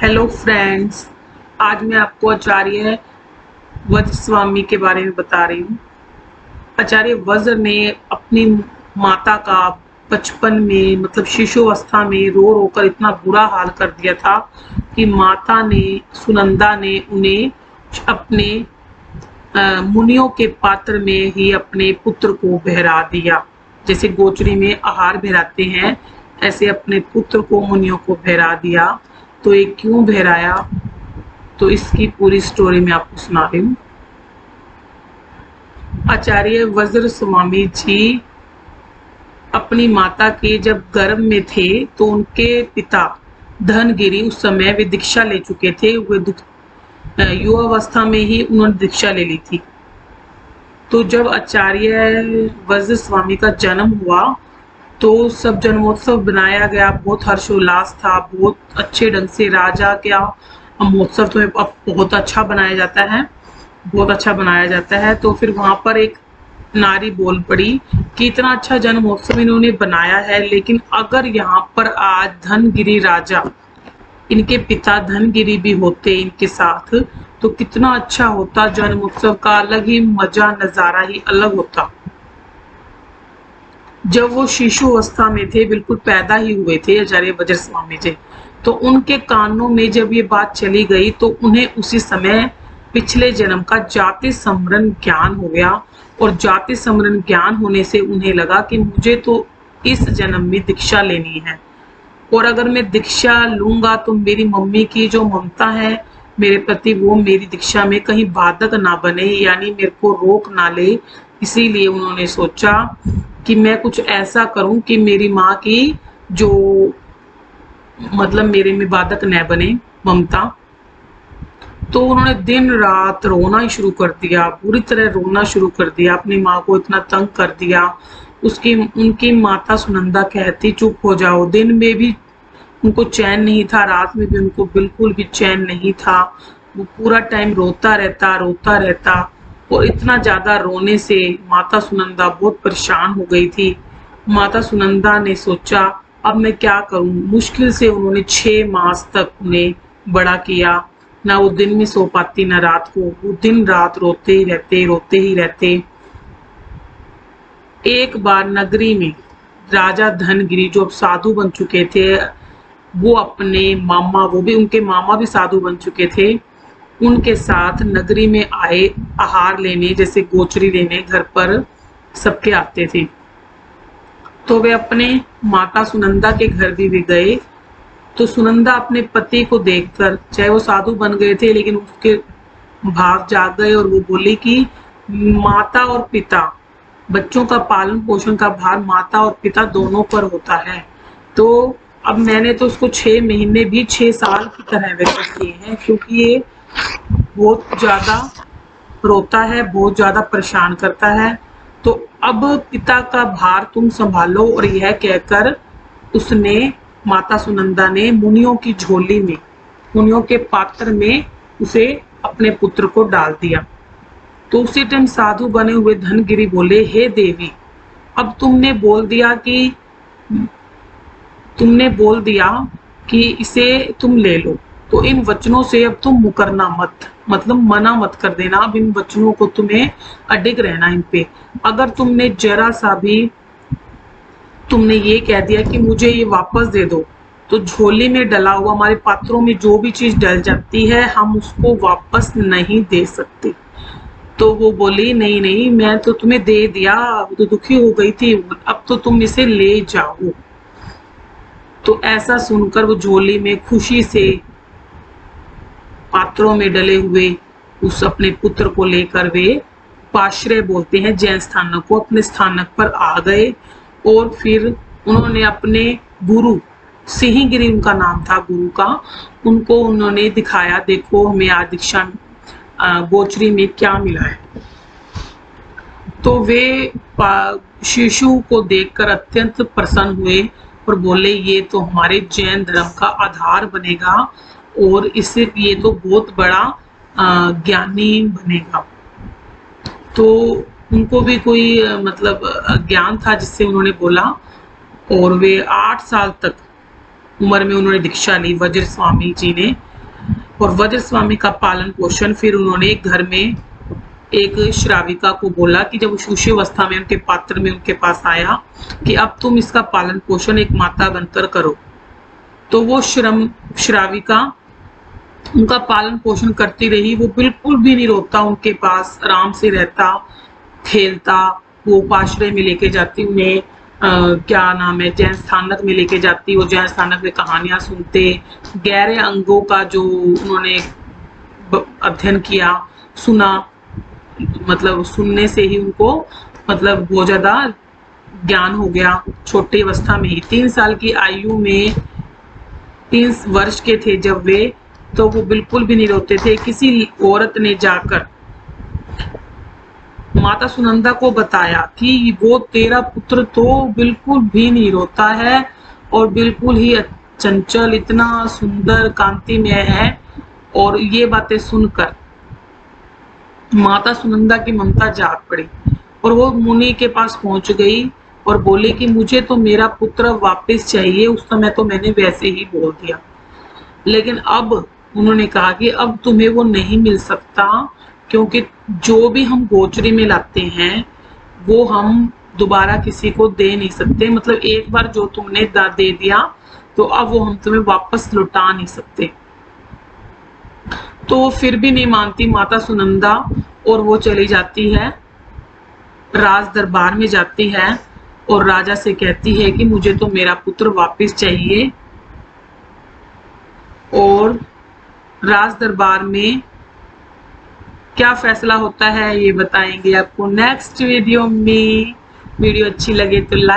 Hello friends, आज मैं आपको आचार्य वज्र स्वामी के बारे में बता रही हूँ। आचार्य वज्र ने अपनी माता का बचपन में मतलब शिशुअवस्था में रो रो कर इतना बुरा हाल कर दिया था कि माता ने सुनंदा ने उन्हें अपने मुनियों के पात्र में ही अपने पुत्र को बहरा दिया। जैसे गोचरी में आहार बहराते हैं, ऐसे अपने पुत्र को मुनियों को बहरा दिया। तो ये क्यों बहराया, तो इसकी पूरी स्टोरी मैं आपको सुना रही हूँ। आचार्य वज्र स्वामी जी अपनी माता के जब गर्भ में थे तो उनके पिता धनगिरी उस समय वे दीक्षा ले चुके थे। वे युवावस्था में ही उन्होंने दीक्षा ले ली थी। तो जब आचार्य वज्र स्वामी का जन्म हुआ तो सब जन्मोत्सव बनाया गया, बहुत हर्षोल्लास था, बहुत अच्छे ढंग से। राजा क्या महोत्सव तो अब बहुत अच्छा बनाया जाता है, बहुत अच्छा बनाया जाता है। तो फिर वहां पर एक नारी बोल पड़ी कि इतना अच्छा जन्मोत्सव इन्होंने बनाया है, लेकिन अगर यहाँ पर आज धनगिरी राजा, इनके पिता धनगिरी भी होते इनके साथ तो कितना अच्छा होता। जन्मोत्सव का अलग ही मजा, नजारा ही अलग होता। जब वो शिशु अवस्था में थे, बिल्कुल पैदा ही हुए थे आचार्य वज्र स्वामी जी, तो उनके कानों में जब ये बात चली गई तो उन्हें उसी समय पिछले जन्म का जाति स्मरण ज्ञान हो गया। और जाति स्मरण ज्ञान होने से उन्हें लगा कि मुझे तो इस जन्म में दीक्षा लेनी है, और अगर मैं दीक्षा लूंगा तो मेरी मम्मी की जो ममता है मेरे प्रति, वो मेरी दीक्षा में कहीं बाधक ना बने, यानी मेरे को रोक ना ले। इसीलिए उन्होंने सोचा कि मैं कुछ ऐसा करूं कि मेरी माँ की जो मतलब मेरे में बाधक न बने ममता। तो उन्होंने दिन रात रोना ही शुरू कर दिया, बुरी तरह रोना शुरू कर दिया, अपनी माँ को इतना तंग कर दिया। उनकी माता सुनंदा कहती चुप हो जाओ। दिन में भी उनको चैन नहीं था, रात में भी उनको बिल्कुल भी चैन नहीं था। वो पूरा टाइम रोता रहता। और इतना ज्यादा रोने से माता सुनंदा बहुत परेशान हो गई थी। माता सुनंदा ने सोचा अब मैं क्या करूं। मुश्किल से उन्होंने 6 मास तक उन्हें बड़ा किया। ना वो दिन में सो पाती ना रात को, वो दिन रात रोते ही रहते। एक बार नगरी में राजा धनगिरी, जो अब साधु बन चुके थे, वो अपने मामा, वो भी उनके मामा भी साधु बन चुके थे, उनके साथ नगरी में आए आहार लेने, जैसे गोचरी लेने घर पर सबके आते थे। तो वे अपने माता सुनंदा के घर भी गए। तो सुनंदा अपने पति को देखकर, चाहे वो साधु बन गए थे लेकिन उसके भाव जाग गए, और वो बोली कि माता और पिता, बच्चों का पालन पोषण का भार माता और पिता दोनों पर होता है। तो अब मैंने तो उसको 6 महीने भी 6 साल की तरह व्यतीत किए हैं, क्योंकि ये बहुत ज्यादा रोता है, बहुत ज्यादा परेशान करता है। तो अब पिता का भार तुम संभालो। और यह कहकर उसने, माता सुनंदा ने मुनियों की झोली में, मुनियों के पात्र में उसे अपने पुत्र को डाल दिया। तो उसी टाइम साधु बने हुए धनगिरी बोले, हे देवी, अब तुमने बोल दिया कि इसे तुम ले लो, तो इन वचनों से अब तुम मुकरना मत, मतलब मना मत कर देना। अब इन वचनों को तुम्हें अडिग रहना इन पे। अगर तुमने जरा सा भी तुमने ये कह दिया कि मुझे ये वापस दे दो, तो झोली में डला हुआ, हमारे पात्रों में जो भी चीज डल जाती है हम उसको वापस नहीं दे सकते। तो वो बोली, नहीं, मैं तो तुम्हें दे दिया, तो दुखी हो गई थी, अब तो तुम इसे ले जाओ। तो ऐसा सुनकर वो झोली में खुशी से पात्रों में डले हुए उस अपने पुत्र को लेकर वे उपाश्रय बोलते हैं जैन स्थानक को, अपने स्थानक पर आ गए। और फिर उन्होंने अपने गुरु, सिंहगिरी उनका नाम था गुरु का, उनको उन्होंने दिखाया, देखो हमें आज दीक्षा गोचरी में क्या मिला है। तो वे शिशु को देखकर अत्यंत प्रसन्न हुए और बोले, ये तो हमारे जैन धर्म का आधार बनेगा, और इससे ये तो बहुत बड़ा ज्ञानी बनेगा। तो उनको भी कोई मतलब ज्ञान था जिससे उन्होंने बोला। और वे 8 साल तक उम्र में उन्होंने दीक्षा ली वज्र स्वामी जी ने। और वज्र स्वामी का पालन पोषण फिर उन्होंने घर में एक श्राविका को बोला कि जब उसी अवस्था में उनके पात्र में उनके पास आया कि अब तुम इसका पालन पोषण एक माता बनकर करो। तो वो श्राविका उनका पालन पोषण करती रही। वो बिल्कुल भी नहीं रोता, उनके पास आराम से रहता, खेलता। वो उपाश्रय में लेके जाती उन्हें, क्या नाम है, जैन स्थानक में लेके जाती। वो जैन स्थानक में कहानियां सुनते, गहरे अंगों का जो उन्होंने अध्ययन किया, सुना, मतलब सुनने से ही उनको मतलब बहुत ज्यादा ज्ञान हो गया छोटी अवस्था में ही। 3 साल की आयु में, 3 वर्ष के थे जब वे, तो वो बिल्कुल भी नहीं रोते थे। किसी औरत ने जाकर माता सुनंदा को बताया कि वो तेरा पुत्र तो बिल्कुल भी नहीं रोता है और बिल्कुल ही चंचल, इतना सुंदर कांतिमय है। और ये बातें सुनकर माता सुनंदा की ममता जाग पड़ी और वो मुनि के पास पहुंच गई और बोले कि मुझे तो मेरा पुत्र वापस चाहिए। उस समय तो मैंने वैसे ही बोल दिया, लेकिन अब उन्होंने कहा कि अब तुम्हें वो नहीं मिल सकता, क्योंकि जो भी हम गोचरी में लाते हैं वो हम दोबारा किसी को दे नहीं सकते। मतलब एक बार जो तुमने दे दिया तो अब वो हम तुम्हें वापस लौटा नहीं सकते। तो फिर भी नहीं मानती माता सुनंदा और वो चली जाती है, राज दरबार में जाती है और राजा से कहती है कि मुझे तो मेरा पुत्र वापस चाहिए। और राज दरबार में क्या फैसला होता है ये बताएंगे आपको नेक्स्ट वीडियो में। वीडियो अच्छी लगे तो लाइक